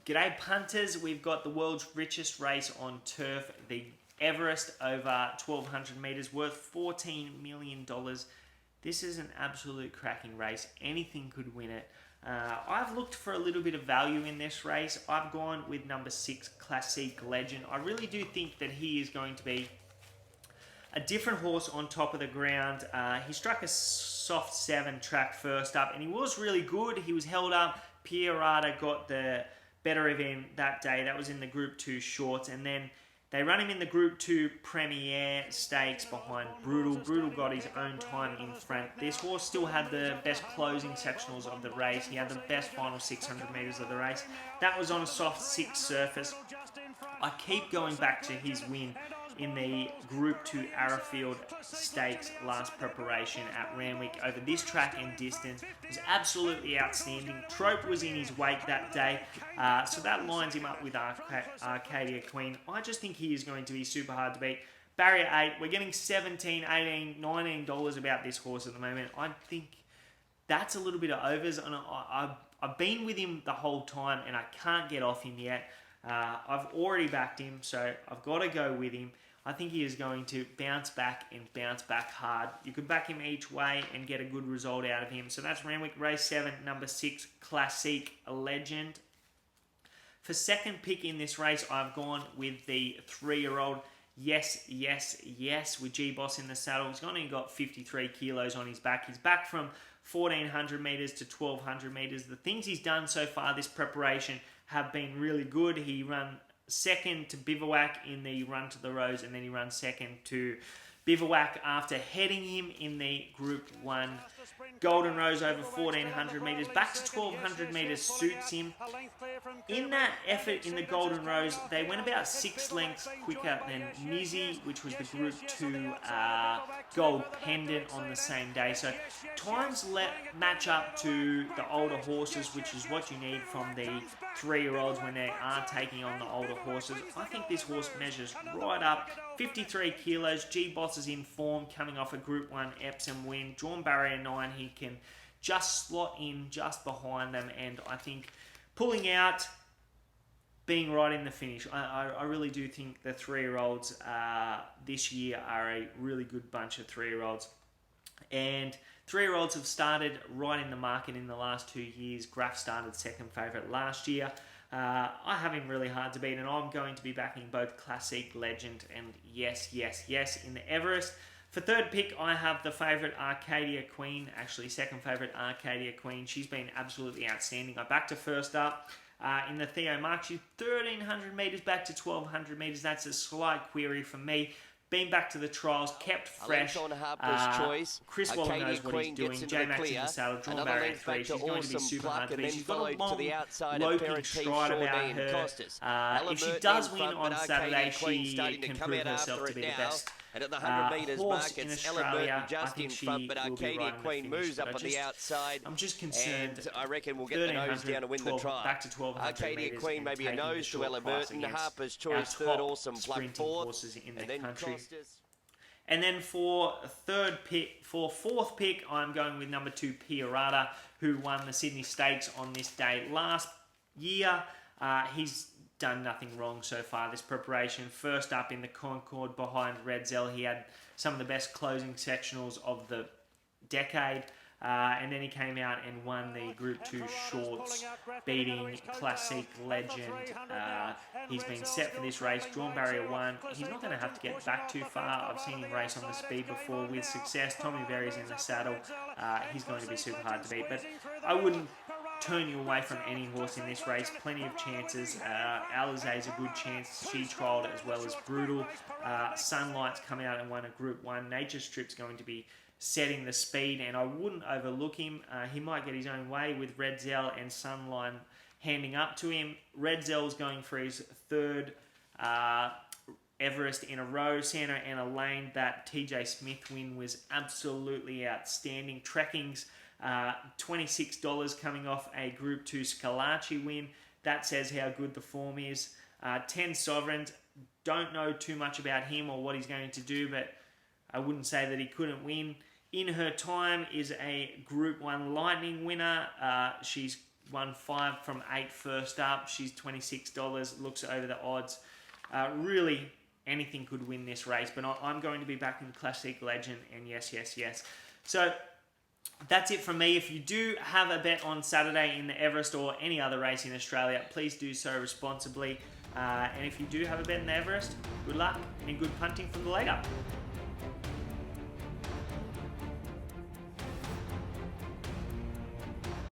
G'day punters, we've got the world's richest race on turf, the Everest over 1200 metres worth $14 million. This is an absolute cracking race. Anything could win it. I've looked for a little bit of value in this race. I've gone with number 6, Classique Legend. I really do think that he is going to be a different horse on top of the ground. He struck a soft 7 track first up, and he was really good. He was held up. Pierata got the better of him that day. That was in the Group 2 shorts, and then they run him in the Group 2 Premier Stakes behind Brutal. Brutal got his own time in front. This horse still had the best closing sectionals of the race. He had the best final 600 metres of the race. That was on a soft 6 surface. I keep going back to his win in the Group 2 Arrowfield Stakes last preparation at Randwick over this track and distance. It was absolutely outstanding. Trope was in his wake that day, so that lines him up with Arcadia Queen. I just think he is going to be super hard to beat. Barrier 8, we're getting $17, $18, $19 about this horse at the moment. I think that's a little bit of overs, and I've been with him the whole time, and I can't get off him yet. I've already backed him, so I've got to go with him. I think he is going to bounce back and bounce back hard. You could back him each way and get a good result out of him. So that's Randwick Race 7, number 6, Classique Legend. For second pick in this race, I've gone with the 3-year-old Yes, with G-Boss in the saddle. He's only got 53 kilos on his back. He's back from 1400 metres to 1200 metres. The things he's done so far this preparation have been really good. He ran second to Bivouac in the Run to the Rose, and then he ran second to Bivouac after heading him in the Group 1 Golden Rose over 1400 metres. Back to 1200 metres suits him. In that effort in the Golden Rose, they went about 6 lengths quicker than Mizzy, which was the Group 2 Gold Pendant on the same day. So times match up to the older horses, which is what you need from the 3-year-olds when they are taking on the older horses. I think this horse measures right up. 53 kilos, G-Boss is in form, coming off a Group 1 Epsom win. Drawn barrier 9, he can just slot in just behind them, and I think pulling out, being right in the finish. I really do think the 3-year-olds this year are a really good bunch of 3-year-olds. And 3-year-olds have started right in the market in the last 2 years. Graf started second favourite last year. I have him really hard to beat, and I'm going to be backing both Classique Legend and yes in the Everest. For third pick, I have the favourite Arcadia Queen, actually second favourite Arcadia Queen. She's been absolutely outstanding. I backed her first up in the Theo Mark. She's 1300 metres back to 1200 metres. That's a slight query for me. Been back to the trials, kept fresh. Chris Waller knows what he's doing. J-Max in the saddle, drawn barrier 3. She's going to be super hard to beat. She's got a long, loping stride about her. If she does win on Saturday, she can prove herself to be the best and at the 100 metres mark, in it's Australia. just in front, but Arcadia Queen moves up on the outside. I'm just concerned. And I reckon we'll get the nose down to win the trial. Back to 1200 Arcadia Queen maybe a nose to Ella Merton. Harper's Choice third, Awesome Black fourth, and then Costas. And then for fourth pick, I'm going with number 2, Pierata, who won the Sydney Stakes on this day last year. He's done nothing wrong so far this preparation. First up in the Concord behind Redzel. He had some of the best closing sectionals of the decade. And then he came out and won the Group 2 shorts, beating Classique Legend. He's been set for this race, drawn barrier 1. He's not going to have to get back too far. I've seen him race on the speed before with success. Tommy Berry's in the saddle. He's going to be super hard to beat, but I wouldn't turn you away from any horse in this race. Plenty of chances. Alizé's a good chance. She trialled as well as Brutal. Sunlight's come out and won a Group 1. Nature Strip's going to be setting the speed, and I wouldn't overlook him. He might get his own way with Redzel and Sunlight handing up to him. Redzel's going for his third Everest in a row. Santa Ana Lane, that TJ Smith win was absolutely outstanding. Trekking's $26 coming off a Group 2 Scalacci win. That says how good the form is. 10 Sovereigns, don't know too much about him or what he's going to do, but I wouldn't say that he couldn't win. In Her Time is a Group 1 Lightning winner. She's won 5 from 8 first up. She's $26. Looks over the odds. Really, anything could win this race, but I'm going to be back in Classique Legend, and yes. So that's it from me. If you do have a bet on Saturday in the Everest or any other race in Australia, please do so responsibly. And if you do have a bet in the Everest, good luck and good punting from the leg up.